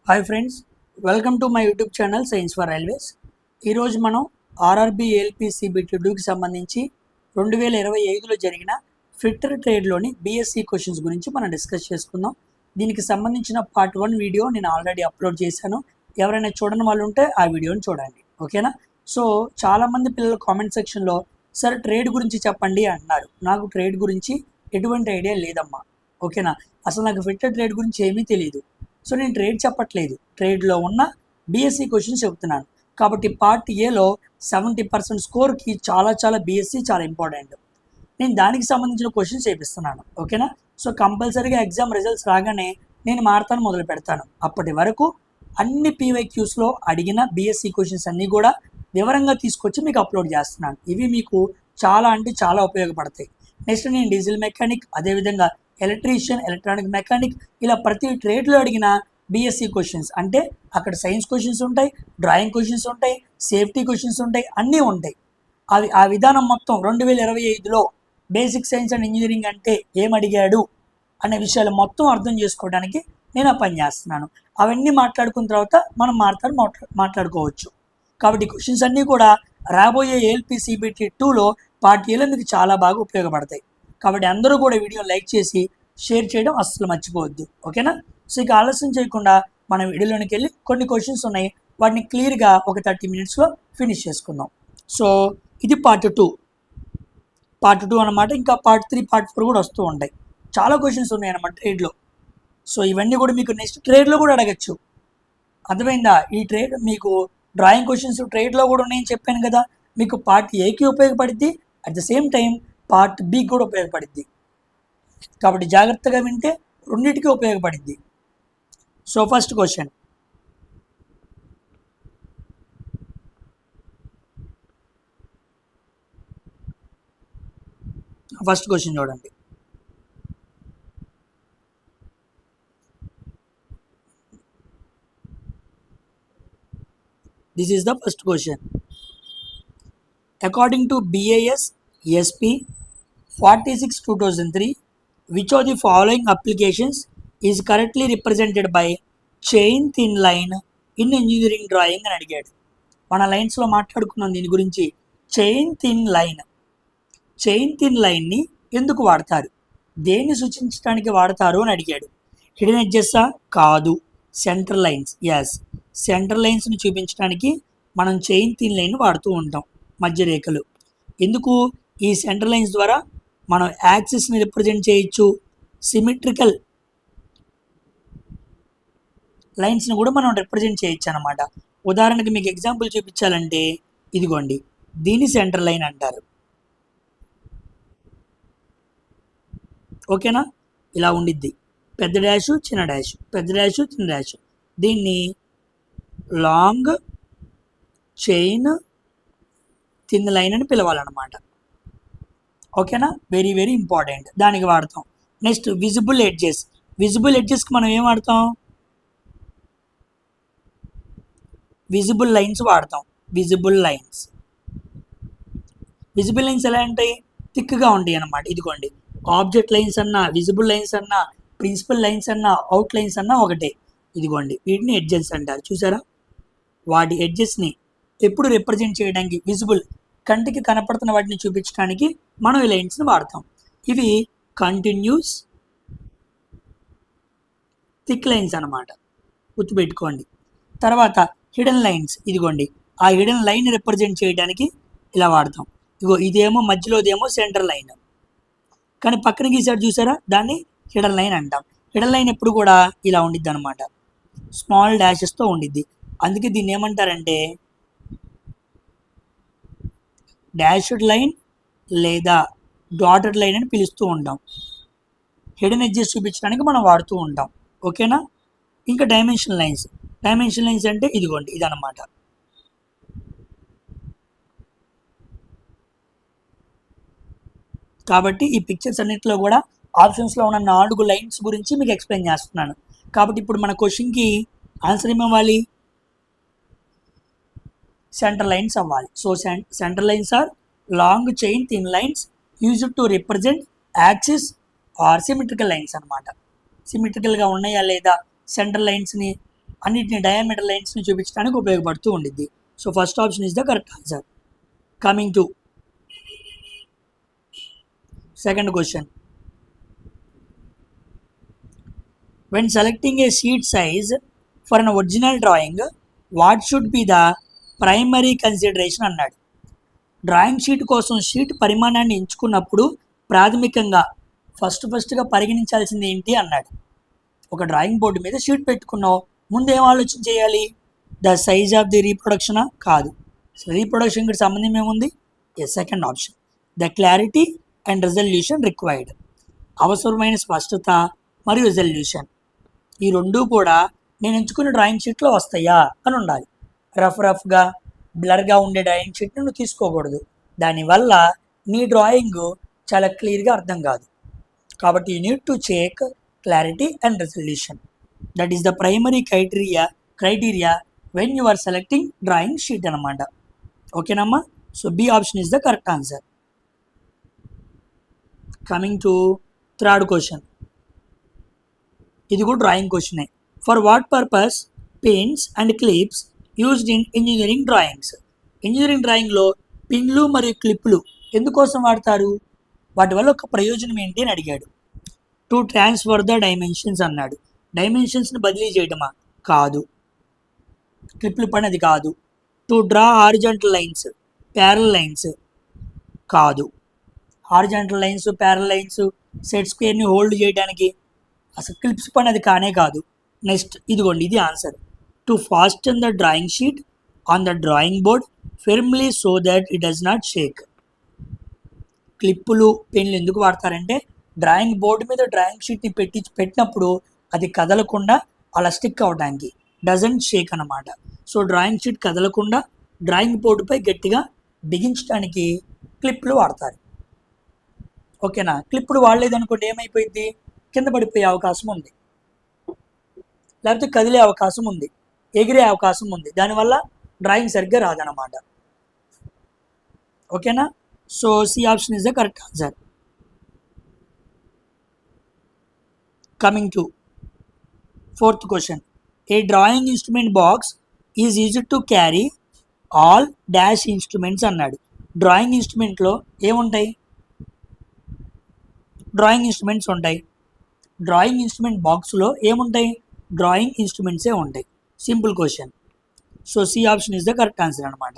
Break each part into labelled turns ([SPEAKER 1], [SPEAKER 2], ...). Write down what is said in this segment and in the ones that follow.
[SPEAKER 1] Hi friends, welcome to my YouTube channel science for railways. ఈరోజు మనం RRB ALP సిబిటి2కి సంబంధించి 2025లో జరిగిన ఫిట్టర్ ట్రేడ్లోని బిఎస్సి క్వశ్చన్స్ గురించి మనం డిస్కస్ చేసుకుందాం. దీనికి సంబంధించిన పార్ట్ 1 వీడియో నేను ఆల్రెడీ అప్లోడ్ చేశాను. ఎవరైనా చూడని వాళ్ళు ఉంటే ఆ వీడియోని చూడండి, ఓకేనా? సో చాలామంది పిల్లలు కామెంట్ సెక్షన్లో సార్ ట్రేడ్ గురించి చెప్పండి అంటున్నారు. నాకు ట్రేడ్ గురించి ఎటువంటి ఐడియా లేదమ్మా, ఓకేనా? అసలు నాకు ఫిట్టర్ ట్రేడ్ గురించి ఏమీ తెలియదు. సో నేను ట్రేడ్ చెప్పట్లేదు, ట్రేడ్లో ఉన్న బిఎస్సి క్వశ్చన్స్ చెప్తున్నాను. కాబట్టి పార్ట్ ఏలో 70% స్కోర్కి చాలా బిఎస్సి చాలా ఇంపార్టెంట్. నేను దానికి సంబంధించిన క్వశ్చన్స్ చేపిస్తున్నాను, ఓకేనా? సో కంపల్సరీగా ఎగ్జామ్ రిజల్ట్స్ రాగానే నేను మారతాను మొదలు పెడతాను. అప్పటి వరకు అన్ని పీవైక్యూస్లో అడిగిన బిఎస్సి క్వశ్చన్స్ అన్నీ కూడా వివరంగా తీసుకొచ్చి మీకు అప్లోడ్ చేస్తున్నాను. ఇవి మీకు చాలా ఉపయోగపడతాయి. నెక్స్ట్ నేను డీజిల్ మెకానిక్, అదేవిధంగా ఎలక్ట్రీషియన్, ఎలక్ట్రానిక్ మెకానిక్, ఇలా ప్రతి ట్రేడ్లో అడిగిన బిఎస్సి క్వశ్చన్స్, అంటే అక్కడ సైన్స్ క్వశ్చన్స్ ఉంటాయి, డ్రాయింగ్ క్వశ్చన్స్ ఉంటాయి, సేఫ్టీ క్వశ్చన్స్ ఉంటాయి, అన్నీ ఉంటాయి. అవి ఆ విధానం మొత్తం 2025లో బేసిక్ సైన్స్ అండ్ ఇంజనీరింగ్ అంటే ఏమడిగాడు అనే విషయాలు మొత్తం అర్థం చేసుకోవడానికి నేను ఆ పని చేస్తున్నాను. అవన్నీ మాట్లాడుకున్న తర్వాత మనం మాట్లాడుకోవచ్చు. కాబట్టి క్వశ్చన్స్ అన్నీ కూడా రాబోయే ఏఎల్పి సిబిటి2లో పార్ట్ ఏలో మీకు చాలా బాగా ఉపయోగపడతాయి. కాబట్టి అందరూ కూడా వీడియో లైక్ చేసి షేర్ చేయడం అస్సలు మర్చిపోవద్దు, ఓకేనా? సో ఇక ఆలస్యం చేయకుండా మనం వీడియోలోనికి వెళ్ళి కొన్ని క్వశ్చన్స్ ఉన్నాయి, వాటిని క్లియర్గా ఒక 30 మినిట్స్లో ఫినిష్ చేసుకుందాం. సో ఇది పార్ట్ 2 అనమాట. ఇంకా పార్ట్ 3, పార్ట్ 4 కూడా వస్తూ ఉంటాయి. చాలా క్వశ్చన్స్ ఉన్నాయి అన్నమాట ట్రేడ్లో. సో ఇవన్నీ కూడా మీకు నెక్స్ట్ ట్రేడ్లో కూడా అడగచ్చు, అర్థమైందా? ఈ ట్రేడ్ మీకు డ్రాయింగ్ క్వశ్చన్స్ ట్రేడ్లో కూడా ఉన్నాయని చెప్పాను కదా. మీకు పార్ట్ ఏకి ఉపయోగపడుద్ది, at the same time part B కూడా ఉపయోగపడుద్ది. కాబట్టి జాగ్రత్తగా వింటే రెండింటికి ఉపయోగపడుద్ది. సో ఫస్ట్ క్వశ్చన్ చూడండి. This is the first question. According to BIS SP 46/2003, which of the following applications is correctly represented by chain thin line in engineering drawing అని అడిగాడు. మన లైన్స్లో మాట్లాడుకున్నాం దీని గురించి. చైన్ థిన్ లైన్ని ఎందుకు వాడతారు, దేన్ని సూచించడానికి వాడతారు అని అడిగాడు. హిడెన్ ఎడ్జెస్సా? కాదు. Centre lines, yes. సెంటర్ లైన్స్ని చూపించడానికి మనం చైన్ థిన్ లైన్ వాడుతూ ఉంటాం, మధ్య రేఖలు. ఎందుకు? ఈ సెంటర్ లైన్స్ ద్వారా మనం యాక్సిస్ని రిప్రజెంట్ చేయొచ్చు, సిమెట్రికల్ లైన్స్ని కూడా మనం రిప్రజెంట్ చేయొచ్చు అనమాట. ఉదాహరణకి మీకు ఎగ్జాంపుల్ చూపించాలంటే ఇదిగోండి, దీన్ని సెంటర్ లైన్ అంటారు, ఓకేనా? ఇలా ఉండిద్ది, పెద్ద డాషు చిన్న డాష్, పెద్ద డాషు చిన్న డాష్. దీన్ని లాంగ్ చైన్ థిన్ లైన్ అని పిలవాలన్నమాట, ఓకేనా? వెరీ ఇంపార్టెంట్, దానికి వాడతాం. నెక్స్ట్ విజిబుల్ ఎడ్జెస్కి మనం ఏం వాడతాం? విజిబుల్ లైన్స్ వాడతాం. విజిబుల్ లైన్స్ ఎలా ఉంటాయి? థిక్గా ఉంటాయి అన్నమాట. ఇదిగోండి, ఆబ్జెక్ట్ లైన్స్ అన్నా, విజిబుల్ లైన్స్ అన్నా, ప్రిన్సిపల్ లైన్స్ అన్నా, అవుట్ లైన్స్ అన్నా ఒకటే. ఇదిగోండి, వీటిని ఎడ్జెస్ అంటారు. చూసారా? వాటి ఎడ్జెస్ని ఎప్పుడు రిప్రజెంట్ చేయడానికి, విజిబుల్ కంటికి కనపడుతున్న వాటిని చూపించడానికి మనం ఈ లైన్స్ని వాడతాం. ఇవి కంటిన్యూస్ థిక్ లైన్స్ అన్నమాట, గుర్తుపెట్టుకోండి. తర్వాత హిడెన్ లైన్స్, ఇదిగోండి, ఆ హిడెన్ లైన్ రిప్రజెంట్ చేయడానికి ఇలా వాడతాం. ఇగో ఇదేమో మధ్యలోదేమో సెంటర్ లైన్, కానీ పక్కన గీసాడు చూసారా, దాన్ని హిడెన్ లైన్ అంటాం. హిడెన్ లైన్ ఎప్పుడు కూడా ఇలా ఉండిద్ది అనమాట, స్మాల్ డాషెస్తో ఉండిద్ది. అందుకే దీన్ని ఏమంటారంటే డాష్డ్ లైన్ లేదా డాటెడ్ లైన్ అని పిలుస్తూ ఉంటాం. హిడెన్ ఎడ్జెస్ చూపించడానికి మనం వాడుతూ ఉంటాం, ఓకేనా? ఇంకా డైమెన్షన్ లైన్స్ అంటే ఇదిగోండి, ఇదన్నమాట. కాబట్టి ఈ పిక్చర్స్ అన్నింటిలో కూడా ఆప్షన్స్లో ఉన్న 4 లైన్స్ గురించి మీకు ఎక్స్ప్లెయిన్ చేస్తున్నాను. కాబట్టి ఇప్పుడు మన క్వశ్చన్కి ఆన్సర్ ఏమవ్వాలి? సెంటర్ లైన్స్ అవ్వాలి. So centre lines are long chain thin lines used to represent axis or symmetrical lines అనమాట. సిమెట్రికల్గా ఉన్నాయా లేదా సెంటర్ లైన్స్ని అన్నిటిని డయామీటర్ లైన్స్ని చూపించడానికి ఉపయోగపడుతూ ఉండిద్ది. So first option is the correct answer. Coming to second question. When selecting a sheet size for an original drawing, what should be the primary consideration అన్నాడు. Drawing sheet కోసం షీట్ పరిమాణాన్ని ఎంచుకున్నప్పుడు ప్రాథమికంగా ఫస్ట్గా పరిగణించాల్సింది ఏంటి అన్నాడు. ఒక డ్రాయింగ్ బోర్డు మీద షీట్ పెట్టుకున్నావు, ముందు ఏం ఆలోచన చేయాలి? The size of the reproduction కాదు. రీప్రొడక్షన్కి సంబంధం ఏముంది? Second option. The clarity and resolution required. అవసరమైన స్పష్టత మరియు రిజల్యూషన్ ఈ రెండూ కూడా నేను ఎంచుకున్న డ్రాయింగ్ షీట్లో వస్తాయా అని ఉండాలి. రఫ్గా బ్లర్గా ఉండే డ్రాయింగ్ షీట్ని నువ్వు తీసుకోకూడదు. దానివల్ల నీ డ్రాయింగ్ చాలా క్లియర్గా అర్థం కాదు. కాబట్టి you need to check clarity and resolution. That is the primary criteria when you are selecting drawing sheet అనమాట. ఓకేనమ్మా? So B option is the correct answer. Coming to third question. ఇది కూడా డ్రాయింగ్ క్వశ్చనే. For what purpose pens and clips used in engineering drawings? Engineering డ్రాయింగ్లో పిన్లు మరియు క్లిప్లు ఎందుకోసం వాడతారు? వాటి వల్ల ఒక ప్రయోజనం ఏంటి అని అడిగాడు. టు ట్రాన్స్ఫర్ ద డైమెన్షన్స్ అన్నాడు. డైమెన్షన్స్ని బదిలీ చేయడమా? కాదు. క్లిప్లు పని అది కాదు. To draw horizontal lines, parallel lines కాదు. Horizontal lines, parallel lines set స్క్వేర్ని హోల్డ్ చేయడానికి అసలు క్లిప్స్ పని అది కానే కాదు. నెక్స్ట్ ఇదిగోండి, ఇది answer. To fasten the drawing sheet on the drawing board firmly so that it does not shake. క్లిప్పులు పెన్లు ఎందుకు వాడతారంటే డ్రాయింగ్ బోర్డు మీద డ్రాయింగ్ షీట్ని పెట్టినప్పుడు అది కదలకుండా అలా స్టిక్ అవడానికి, డజంట్ షేక్ అనమాట. సో డ్రాయింగ్ షీట్ కదలకుండా డ్రాయింగ్ బోర్డుపై గట్టిగా బిగించడానికి క్లిప్లు వాడతారు. ఓకేనా? క్లిప్పుడు వాడలేదనుకోండి ఏమైపోయింది? కింద పడిపోయే అవకాశం ఉంది, లేకపోతే కదిలే అవకాశం ఉంది, ఎగిరే అవకాశం ఉంది. దానివల్ల డ్రాయింగ్ సరిగ్గా రాదనమాట. ఓకేనా? So C option is the correct answer. Coming to fourth question. A drawing instrument box is used to carry all dash instruments అన్నాడు. డ్రాయింగ్ ఇన్స్ట్రుమెంట్లో ఏముంటాయి? డ్రాయింగ్ ఇన్స్ట్రుమెంట్స్ ఉంటాయి. డ్రాయింగ్ ఇన్స్ట్రుమెంట్ బాక్స్లో ఏముంటాయి? డ్రాయింగ్ ఇన్స్ట్రుమెంట్సే ఉంటాయి. Simple question. So C option is the correct answer అనమాట.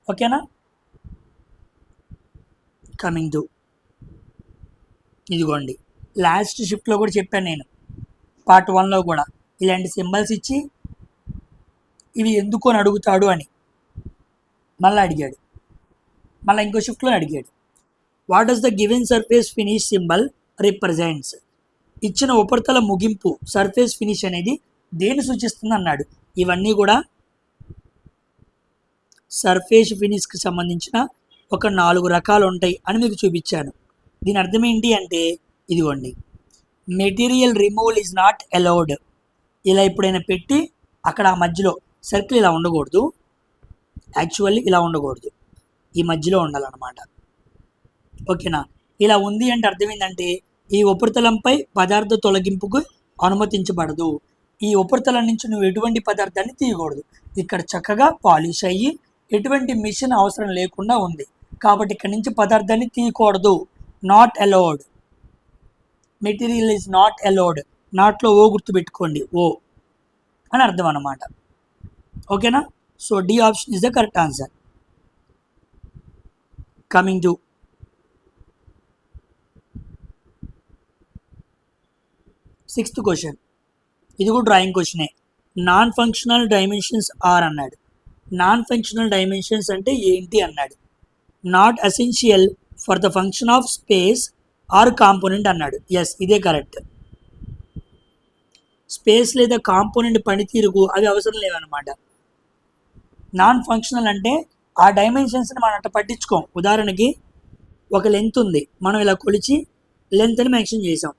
[SPEAKER 1] ఓకేనా? కమింగ్ టు ఇదిగోండి, లాస్ట్ షిఫ్ట్లో కూడా చెప్పాను నేను, పార్ట్ 1లో కూడా ఇలాంటి సింబల్స్ ఇచ్చి ఇవి ఎందుకు అని అడుగుతాడు అని మళ్ళీ అడిగాడు. మళ్ళీ ఇంకో షిఫ్ట్లో అడిగాడు. What does the given surface finish symbol represents? ఇచ్చిన ఉపరితల ముగింపు సర్ఫేస్ ఫినిష్ అనేది దేని సూచిస్తుంది అన్నాడు. ఇవన్నీ కూడా సర్ఫేస్ ఫినిష్కి సంబంధించిన ఒక 4 రకాలు ఉంటాయి అని మీకు చూపించాను. దీని అర్థం ఏంటి అంటే ఇదిగోండి, material removal is not allowed. ఇలా ఎప్పుడైనా పెట్టి అక్కడ ఆ మధ్యలో సర్కిల్ ఇలా ఉండకూడదు, యాక్చువల్లీ ఇలా ఉండకూడదు, ఈ మధ్యలో ఉండాలన్నమాట. ఓకేనా? ఇలా ఉంది అంటే అర్థం ఏంటంటే ఈ ఉపరితలంపై పదార్థ తొలగింపుకు అనుమతించబడదు. ఈ ఉపరితలం నుంచి నువ్వు ఎటువంటి పదార్థాన్ని తీయకూడదు. ఇక్కడ చక్కగా పాలిష్ అయ్యి ఎటువంటి మిషన్ అవసరం లేకుండా ఉంది కాబట్టి ఇక్కడ నుంచి పదార్థాన్ని తీయకూడదు. Not allowed. Material is not allowed. నాట్లో ఓ గుర్తు పెట్టుకోండి, ఓ అని అర్థం అన్నమాట. ఓకేనా? So D option is the correct answer. Coming to sixth question. ఇది కూడా డ్రాయింగ్ క్వశ్చనే. నాన్ ఫంక్షనల్ డైమెన్షన్స్ ఆర్ అన్నాడు. నాన్ ఫంక్షనల్ డైమెన్షన్స్ అంటే ఏంటి అన్నాడు. Not essential for the function of space or component అన్నాడు. ఎస్, ఇదే కరెక్ట్. స్పేస్ లేదా కాంపోనెంట్ పనితీరుకు అవి అవసరం లేవన్నమాట. నాన్ ఫంక్షనల్ అంటే ఆ డైమెన్షన్స్ని మనం అట్లా పట్టించుకోం. ఉదాహరణకి ఒక లెంత్ ఉంది, మనం ఇలా కొలిచి లెంత్ అని మెన్షన్ చేసాం.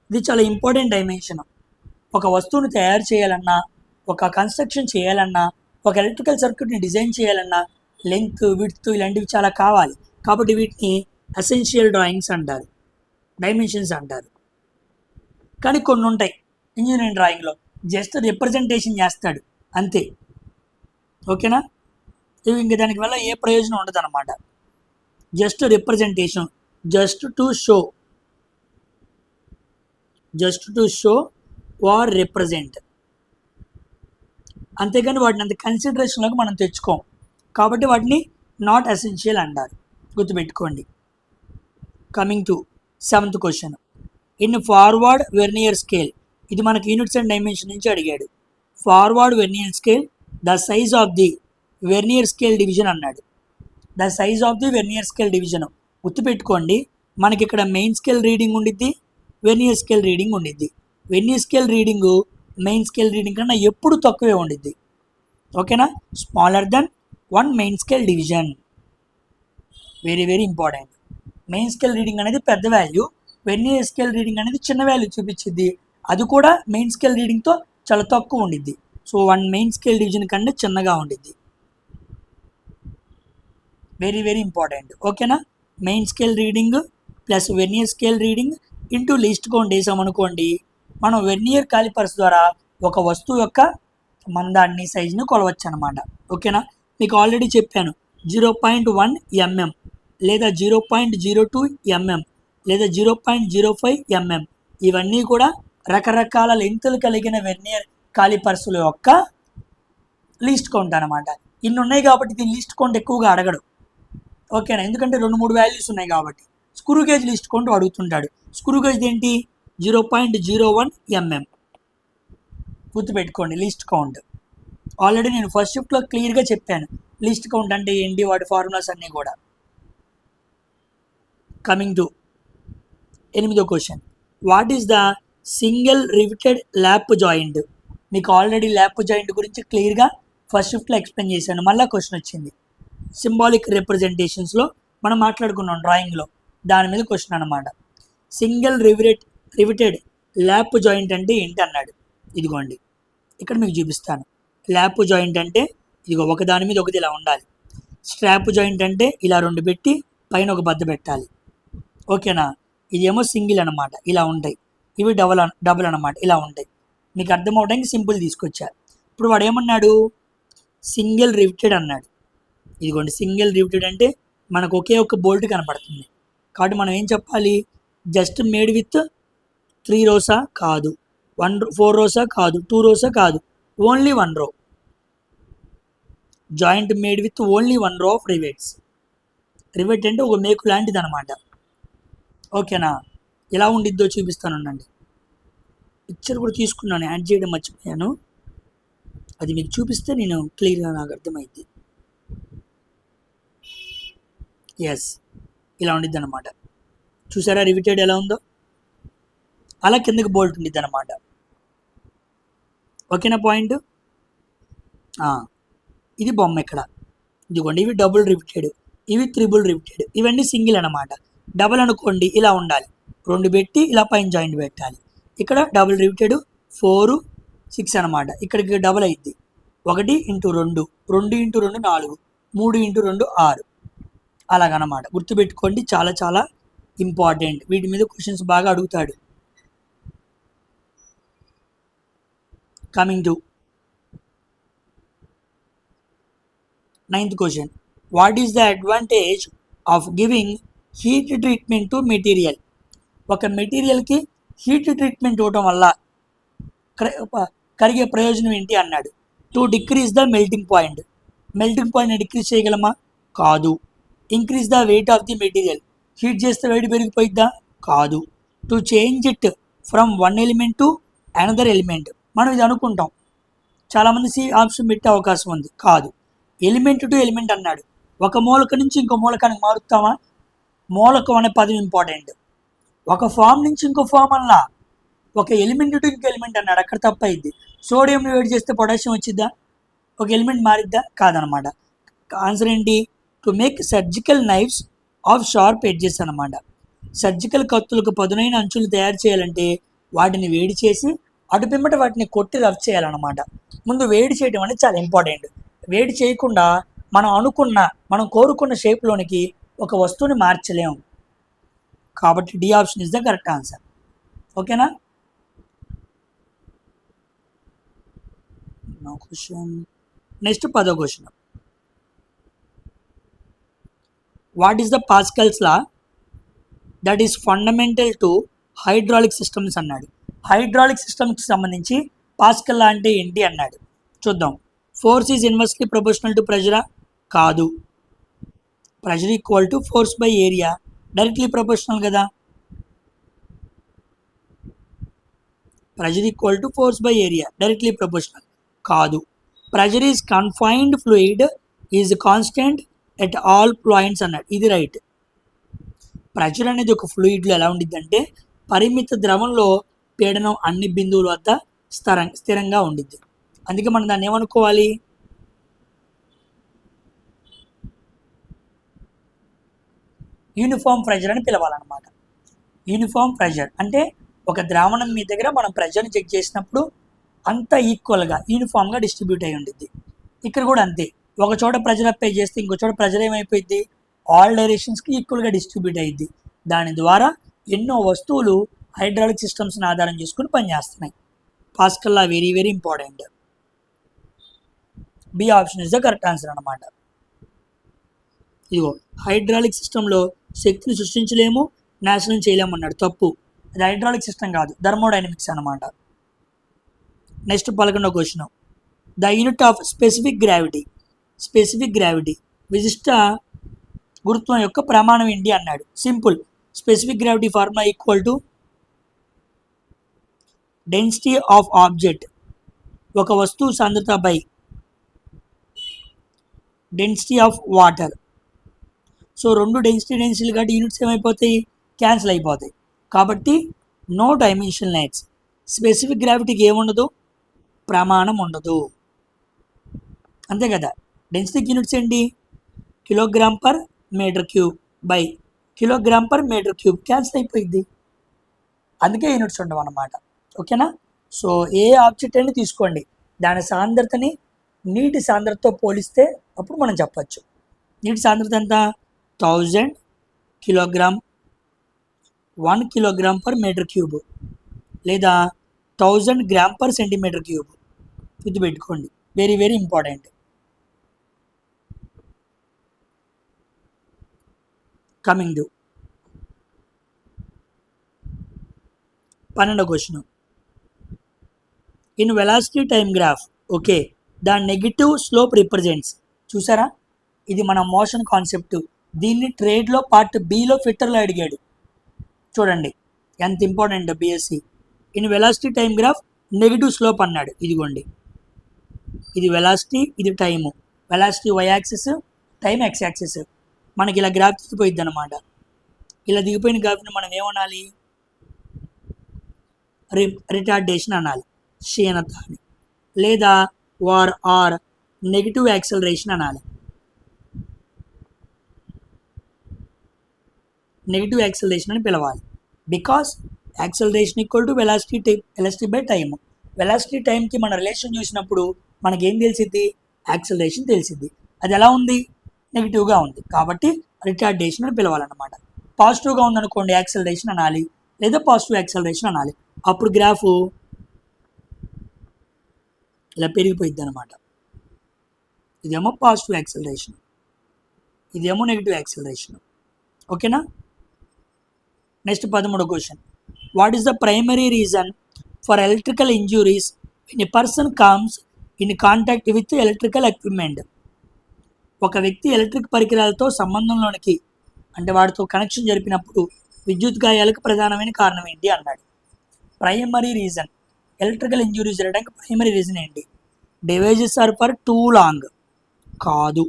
[SPEAKER 1] ఇది చాలా ఇంపార్టెంట్ డైమెన్షన్. ఒక వస్తువును తయారు చేయాలన్నా, ఒక కన్స్ట్రక్షన్ చేయాలన్నా, ఒక ఎలక్ట్రికల్ సర్క్యూట్ని డిజైన్ చేయాలన్నా లెంత్, విడ్త్ ఇలాంటివి చాలా కావాలి. కాబట్టి వీటిని ఎసెన్షియల్ డ్రాయింగ్స్ అంటారు, డైమెన్షన్స్ అంటారు. కానీ కొన్ని ఉంటాయి ఇంజనీరింగ్ డ్రాయింగ్లో జస్ట్ రిప్రజెంటేషన్ చేస్తాడు అంతే. ఓకేనా, ఇవి ఇంక దానికి వల్ల ఏ ప్రయోజనం ఉండదు అనమాట. Just representation, just to show or represent, అంతేగాని వాటిని అంత కన్సిడరేషన్లోకి మనం తెచ్చుకోం. కాబట్టి వాటిని నాట్ ఎసెన్షియల్ అంటారు, గుర్తుపెట్టుకోండి. Coming to 7th question. In forward vernier scale, ఇది మనకి యూనిట్స్ అండ్ డైమెన్షన్ నుంచి అడిగాడు. Forward vernier scale the size of the vernier scale division అన్నాడు. The size of the vernier scale division గుర్తుపెట్టుకోండి. మనకి ఇక్కడ మెయిన్ స్కేల్ రీడింగ్ ఉండిద్ది, vernier scale reading ఉండిద్ది. Vernier scale reading main scale reading కన్నా ఎప్పుడు తక్కువే ఉండిద్ది. ఓకేనా, smaller than 1 main scale division. Very very important. Main scale reading అనేది పెద్ద వాల్యూ, వెర్నియర్ స్కేల్ రీడింగ్ అనేది చిన్న వాల్యూ చూపించింది. అది కూడా మెయిన్ స్కేల్ రీడింగ్తో చాలా తక్కువ ఉండిద్ది. సో 1 మెయిన్ స్కేల్ డివిజన్ కన్నా చిన్నగా ఉండిద్ది. Very very important. ఓకేనా, main scale reading plus vernier scale reading into least count వేసామనుకోండి, మనం వెర్నియర్ కాలిపర్స్ ద్వారా ఒక వస్తువు యొక్క మందాన్ని సైజుని కొలవచ్చు అనమాట. ఓకేనా, మీకు ఆల్రెడీ చెప్పాను 0.1 mm లేదా 0.02 mm లేదా 0.05 mm, ఇవన్నీ కూడా రకరకాల లెంతులు కలిగిన వెర్నియర్ కాలిపర్సుల యొక్క లీస్ట్ కౌంట్ అనమాట. ఇన్ని ఉన్నాయి కాబట్టి దీని లీస్ట్ కౌంట్ ఎక్కువగా అడగడు. ఓకేనా, ఎందుకంటే 2-3 వాల్యూస్ ఉన్నాయి కాబట్టి. స్క్రూ గేజ్ లీస్ట్ కౌంట్ అడుగుతుంటాడు. స్క్రూ గేజ్ ఏంటి, 0.01 mm, గుర్తుపెట్టుకోండి. లీస్ట్ కౌంట్ ఆల్రెడీ నేను ఫస్ట్ షిఫ్ట్లో క్లియర్గా చెప్పాను లీస్ట్ కౌంట్ అంటే ఏంటి, వాటి ఫార్ములాస్ అన్నీ కూడా. కమింగ్ టు 8వ question. What is the single riveted lap joint? మీకు ఆల్రెడీ ల్యాప్ జాయింట్ గురించి క్లియర్గా ఫస్ట్ షిఫ్ట్లో ఎక్స్ప్లెయిన్ చేశాను. మళ్ళీ క్వశ్చన్ వచ్చింది. సింబాలిక్ రిప్రజెంటేషన్స్లో మనం మాట్లాడుకున్నాం డ్రాయింగ్లో, దాని మీద క్వశ్చన్ అనమాట. సింగిల్ రివిటెడ్ ల్యాప్ జాయింట్ అంటే ఏంటి అన్నాడు. ఇదిగోండి ఇక్కడ మీకు చూపిస్తాను. ల్యాప్ జాయింట్ అంటే ఇదిగో ఒకదాని మీద ఒకటి ఇలా ఉండాలి. స్ట్రాప్ జాయింట్ అంటే ఇలా 2 పెట్టి పైన ఒక బద్ద పెట్టాలి. ఓకేనా, ఇదేమో సింగిల్ అనమాట, ఇలా ఉంటాయి. ఇవి డబుల్ అనమాట, ఇలా ఉంటాయి. మీకు అర్థం అవడానికి సింపుల్ తీసుకొచ్చారు. ఇప్పుడు వాడు ఏమన్నాడు, సింగిల్ రివిటెడ్ అన్నాడు. ఇదిగోండి సింగిల్ రివిటెడ్ అంటే మనకు ఒకే ఒక బోల్ట్ కనపడుతుంది. కాబట్టి మనం ఏం చెప్పాలి, జస్ట్ మేడ్ విత్ 3 రోసా కాదు, 4 రోసా కాదు, 2 రోసా కాదు, ఓన్లీ 1 రో. జాయింట్ మేడ్ విత్ ఓన్లీ 1 రో ఆఫ్ రివెట్స్. రివెట్ అంటే ఒక మేకు లాంటిది అనమాట. ఓకేనా, ఎలా ఉండిద్దో చూపిస్తానండి. పిక్చర్ కూడా తీసుకున్నాను, యాడ్ చేయడం మర్చిపోయాను. అది మీకు చూపిస్తే నేను క్లియర్గా నాకు అర్థమైంది. ఎస్, ఇలా ఉండిద్ది అనమాట. చూసారా రివిటెడ్ ఎలా ఉందో, అలా కిందకి బోల్ట్ ఉండిద్ది అనమాట. ఓకేనా పాయింట్. ఇది బొమ్మ ఇక్కడ, ఇదిగోండి ఇవి డబుల్ రివిటెడ్, ఇవి త్రిబుల్ రివిటెడ్, ఇవన్నీ సింగిల్ అనమాట. డబుల్ అనుకోండి ఇలా ఉండాలి, 2 పెట్టి ఇలా పైన జాయింట్ పెట్టాలి. ఇక్కడ డబుల్ రివిటెడ్ 4, 6 అనమాట. ఇక్కడికి డబుల్ అయింది, 1 × 2, 2 × 2 4, 3 × 2 6, అలాగనమాట. గుర్తుపెట్టుకోండి, చాలా చాలా ఇంపార్టెంట్. వీటి మీద క్వశ్చన్స్ బాగా అడుగుతాడు. Coming to 9th question. What is the advantage of giving heat treatment to material? ఒక మెటీరియల్కి హీట్ ట్రీట్మెంట్ ఇవ్వడం వల్ల కలిగే ప్రయోజనం ఏంటి అన్నాడు. To decrease the melting point. Melting పాయింట్ని డిక్రీజ్ చేయగలమా? కాదు. Increase the weight of the material. Heat చేస్తే వెయిట్ పెరిగిపోయిద్దా? కాదు. To change it from 1 element to another element. మనం ఇది అనుకుంటాం, చాలామంది సి ఆప్షన్ పెట్టే అవకాశం ఉంది. కాదు, ఎలిమెంట్ టు ఎలిమెంట్ అన్నాడు. ఒక మూలక నుంచి ఇంకో మూలకానికి మారుస్తామా? మూలకం అనే పదం ఇంపార్టెంట్. ఒక ఫామ్ నుంచి ఇంకో ఫామ్ అలా, ఒక ఎలిమెంట్ టు ఇంకో ఎలిమెంట్ అన్నాడు, అక్కడ తప్పైద్ది. సోడియంని వేడి చేస్తే పొటాషియం వచ్చిద్దా? ఒక ఎలిమెంట్ మారిద్దా? కాదనమాట. ఆన్సర్ ఏంటి? To make surgical knifes of sharp edges అనమాట. సర్జికల్ కత్తులకు పదునైన అంచులు తయారు చేయాలంటే వాటిని వేడి చేసి అటు పిమ్మట వాటిని కొట్టి రఫ్ చేయాలన్నమాట. ముందు వేడి చేయడం అనేది చాలా ఇంపార్టెంట్. వేడి చేయకుండా మనం కోరుకున్న షేప్లోనికి ఒక వస్తువుని మార్చలేము. కాబట్టి D option is the correct answer. ఓకేనా? No question. నెక్స్ట్ 10వ question. What is the Pascal's law that is fundamental to hydraulic systems అన్నాడు. హైడ్రాలిక్ సిస్టమ్కి సంబంధించి పాస్కల్ లా అంటే ఏంటి అన్నాడు. చూద్దాం. Force is inversely proportional to ప్రెజరా? కాదు. Pressure equal to force by area, directly proportional కదా. Pressure equal to force by area, directly proportional కాదు. Pressure is confined fluid is constant at all points అన్నాడు. ఇది రైట్. ప్రెజర్ అనేది ఒక ఫ్లూయిడ్లో ఎలా ఉండిద్ది అంటే పరిమిత ద్రవంలో పీడనం అన్ని బిందువుల వద్ద స్థిరంగా ఉండిద్ది. అందుకే మనం దాన్ని ఏమనుకోవాలి? యూనిఫామ్ ప్రెజర్ అని పిలవాలన్నమాట. యూనిఫామ్ ప్రెజర్ అంటే ఒక ద్రావణం మీ దగ్గర మనం ప్రెజర్ని చెక్ చేసినప్పుడు అంతా ఈక్వల్గా యూనిఫామ్గా డిస్ట్రిబ్యూట్ అయి ఉండిద్ది. ఇక్కడ కూడా అంతే. ఒక చోట ప్రెజర్ అప్లై చేస్తే ఇంకో చోట ప్రెజర్ ఏమైపోయింది? ఆల్ డైరెక్షన్స్కి ఈక్వల్గా డిస్ట్రిబ్యూట్ అయ్యిద్ది. దాని ద్వారా ఎన్నో వస్తువులు హైడ్రాలిక్ సిస్టమ్స్ని ఆధారం చేసుకుని పనిచేస్తున్నాయి. Pascal law very very important. B option is the correct answer అన్నమాట. ఇదిగో హైడ్రాలిక్ సిస్టంలో శక్తిని సృష్టించలేము, నాశనం చేయలేము అన్నాడు. తప్పు. అది హైడ్రాలిక్ సిస్టమ్ కాదు, థర్మోడైనమిక్స్ అన్నమాట. నెక్స్ట్ 11వ question. The unit of specific gravity. Specific gravity విశిష్ట గురుత్వం యొక్క ప్రమాణం ఏంటి అన్నాడు. Simple. Specific gravity formula equal to density of object, ఒక వస్తువు సాంద్రత by density of water. So రెండు డెన్సిటీ కాబట్టి యూనిట్స్ ఏమైపోతాయి? క్యాన్సిల్ అయిపోతాయి. కాబట్టి నో డైమెన్షన్ లైన్స్. స్పెసిఫిక్ గ్రావిటీకి ఏముండదు? ప్రమాణం ఉండదు. అంతే కదా. డెన్సిటీకి యూనిట్స్ ఏంటి? Kilogram per metre cube by kilogram per metre cube. Cancel అయిపోయింది. అందుకే యూనిట్స్ ఉండవు అన్నమాట. ఓకేనా. సో ఏ ఆబ్జెక్ట్ అయినా తీసుకోండి, దాని సాంద్రతని నీటి సాంద్రతతో పోలిస్తే అప్పుడు మనం చెప్పచ్చు. నీటి సాంద్రత ఎంత? 1000 kilogram 1 kilogram per metre cube లేదా 1000 గ్రామ్ పర్ సెంటీమీటర్ క్యూబ్. గుర్తుపెట్టుకోండి, very very important. Coming to 12వ question. In velocity time graph okay the negative slope represents. చూసారా, ఇది మన మోషన్ కాన్సెప్ట్. దీన్ని ట్రేడ్లో పార్ట్ బిలో ఫిట్టర్లో అడిగాడు. చూడండి ఎంత important BSc. In velocity time graph negative slope అన్నాడు. ఇదిగోండి, ఇది వెలాసిటీ, ఇది time. Velocity Y axis, time X axis. మనకి ఇలా గ్రాఫ్ దిగిపోయిద్ది అనమాట. ఇలా దిగిపోయిన గ్రాఫ్ని మనం ఏమనాలి? రిటార్డేషన్ అనాలి, క్షీణత అని, లేదా ఆర్ నెగిటివ్ యాక్సలరేషన్ అనాలి. నెగిటివ్ యాక్సలరేషన్ అని పిలవాలి. Because acceleration equal to velocity by time. Velocity టైంకి మన రిలేషన్ చూసినప్పుడు మనకేం తెలిసిద్ది? యాక్సలరేషన్ తెలిసిద్ది. అది ఎలా ఉంది? నెగిటివ్గా ఉంది. కాబట్టి రిటార్డేషన్ అని పిలవాలన్నమాట. పాజిటివ్గా ఉందనుకోండి యాక్సలరేషన్ అనాలి, లేదా పాజిటివ్ యాక్సలరేషన్ అనాలి. అప్పుడు గ్రాఫ్ ఇలా పెరిగిపోయిద్ది అనమాట. ఇదేమో పాజిటివ్ యాక్సలరేషన్, ఇదేమో నెగిటివ్ యాక్సలరేషన్. ఓకేనా. నెక్స్ట్ 13వ question. What is the primary reason for electrical injuries when a person comes in contact with electrical equipment? ఒక వ్యక్తి ఎలక్ట్రిక్ పరికరాలతో సంబంధంలోనికి అంటే వాటితో కనెక్షన్ జరిపినప్పుడు విద్యుత్ గాయాలకు ప్రధానమైన కారణం ఏంటి అన్నాడు. ప్రైమరీ రీజన్ ఎలక్ట్రికల్ ఇంజురీస్ జరగడానికి ప్రైమరీ రీజన్ ఏంటి? Devices are for too long కాదు.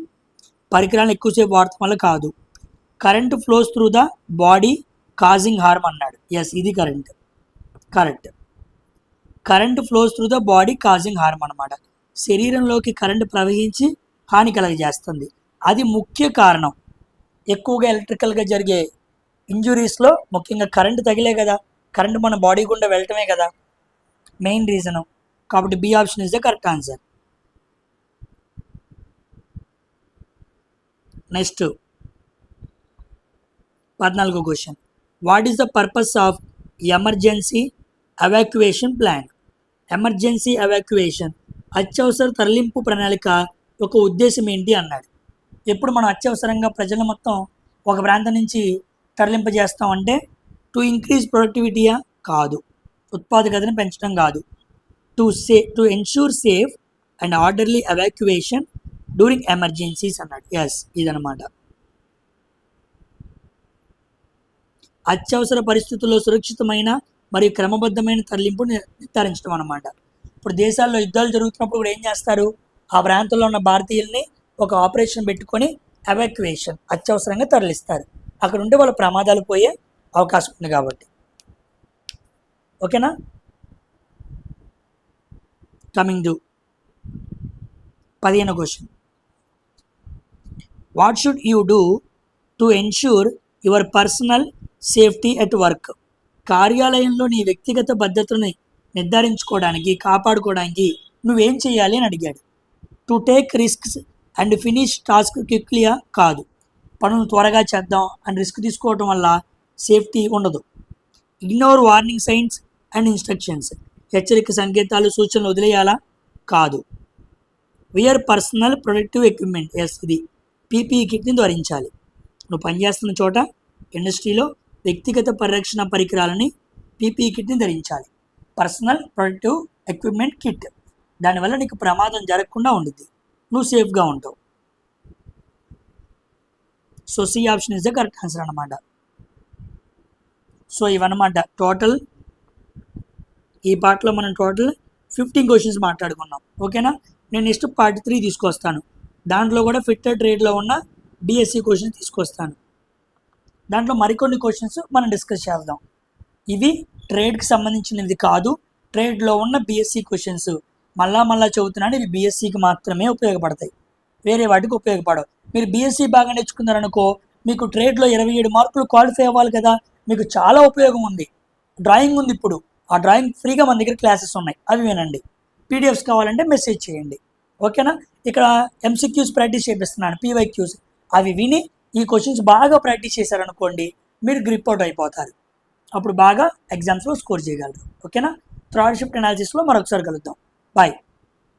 [SPEAKER 1] పరికరాలను ఎక్కువసేపు వాడటం వల్ల కాదు. Current flows through the body causing harm అన్నాడు. ఎస్, ఇది correct. Current flows through the body causing harm అనమాట. శరీరంలోకి కరెంట్ ప్రవహించి హాని కలగజేస్తుంది. అది ముఖ్య కారణం. ఎక్కువగా ఎలక్ట్రికల్గా జరిగే ఇంజురీస్లో ముఖ్యంగా కరెంట్ తగిలే కదా, కరెంట్ మన బాడీ గుండా వెళ్ళటమే కదా మెయిన్ రీజను. కాబట్టి B option is the correct answer. Next 14వ question. What is the purpose of emergency evacuation plan? Emergency evacuation అత్యవసర తరలింపు ప్రణాళిక ఒక ఉద్దేశం ఏంటి అన్నాడు. ఎప్పుడు మనం అత్యవసరంగా ప్రజలు మొత్తం ఒక ప్రాంతం నుంచి తరలింపజేస్తాం అంటే టు ఇంక్రీజ్ ప్రొడక్టివిటీయా? కాదు. ఉత్పాదకతను పెంచడం కాదు. To ensure safe and orderly evacuation during emergencies అన్నాడు. ఎస్, ఇదనమాట. అత్యవసర పరిస్థితుల్లో సురక్షితమైన మరియు క్రమబద్ధమైన తరలింపు నిర్ధారించడం అన్నమాట. ఇప్పుడు దేశాల్లో యుద్ధాలు జరుగుతున్నప్పుడు కూడా ఏం చేస్తారు, ఆ ప్రాంతంలో ఉన్న భారతీయుల్ని ఒక ఆపరేషన్ పెట్టుకొని ఎవాక్యువేషన్ అత్యవసరంగా తరలిస్తారు. అక్కడ ఉంటే వాళ్ళ ప్రమాదాలు పోయే అవకాశం ఉంది కాబట్టి. ఓకేనా? కమింగ్ టు 15వ question. What should you do to ensure your personal safety at work? కార్యాలయంలో నీ వ్యక్తిగత భద్రతను నిర్ధారించుకోవడానికి, కాపాడుకోవడానికి నువ్వేం చేయాలి అని అడిగాడు. To take risks and finish task క్విక్లీయా? కాదు. పనులు త్వరగా చేద్దాం అని రిస్క్ తీసుకోవడం వల్ల సేఫ్టీ ఉండదు. Ignore warning signs and instructions. హెచ్చరిక సంకేతాలు, సూచనలు వదిలేయాలా? కాదు. Wear personal protective equipment. Yes, ఇది పీపీఈ కిట్ని ధరించాలి. నువ్వు పనిచేస్తున్న చోట ఇండస్ట్రీలో వ్యక్తిగత పరిరక్షణ పరికరాలని పీపీఈ కిట్ని ధరించాలి. Personal protective equipment kit. దానివల్ల నీకు ప్రమాదం జరగకుండా ఉండుద్ది, నువ్వు సేఫ్గా ఉంటావు. So C option is the correct answer అనమాట. సో ఇవన్నమాట టోటల్. ఈ పార్ట్లో మనం టోటల్ 15 క్వశ్చన్స్ మాట్లాడుకున్నాం. ఓకేనా? నేను నెక్స్ట్ పార్ట్ 3 తీసుకొస్తాను. దాంట్లో కూడా ఫిట్టర్ ట్రేడ్లో ఉన్న డిఎస్సి క్వశ్చన్స్ తీసుకొస్తాను. దాంట్లో మరికొన్ని క్వశ్చన్స్ మనం డిస్కస్ చేద్దాం. ఇవి ట్రేడ్కి సంబంధించినది కాదు, ట్రేడ్లో ఉన్న బిఎస్సి క్వశ్చన్స్. మళ్ళా చెబుతున్నాను, ఇవి బిఎస్సికి మాత్రమే ఉపయోగపడతాయి, వేరే వాటికి ఉపయోగపడవు. మీరు బిఎస్సి బాగా నేర్చుకున్నారనుకో, మీకు ట్రేడ్లో 27 మార్కులు క్వాలిఫై అవ్వాలి కదా, మీకు చాలా ఉపయోగం ఉంది. డ్రాయింగ్ ఉంది ఇప్పుడు, ఆ డ్రాయింగ్ ఫ్రీగా మన దగ్గర క్లాసెస్ ఉన్నాయి, అవి వినండి. పీడిఎఫ్స్ కావాలంటే మెసేజ్ చేయండి. ఓకేనా? ఇక్కడ ఎంసీక్యూస్ ప్రాక్టీస్ చేపిస్తున్నాను, పీవైక్యూస్. అవి విని ఈ క్వశ్చన్స్ బాగా ప్రాక్టీస్ చేశారనుకోండి, మీరు గ్రిప్ అవుట్ అయిపోతారు. అప్పుడు బాగా ఎగ్జామ్స్లో స్కోర్ చేయగలరు. ఓకేనా? థర్డ్ షిఫ్ట్ అనాలిసిస్లో మరొకసారి కలుద్దాం. బాయ్.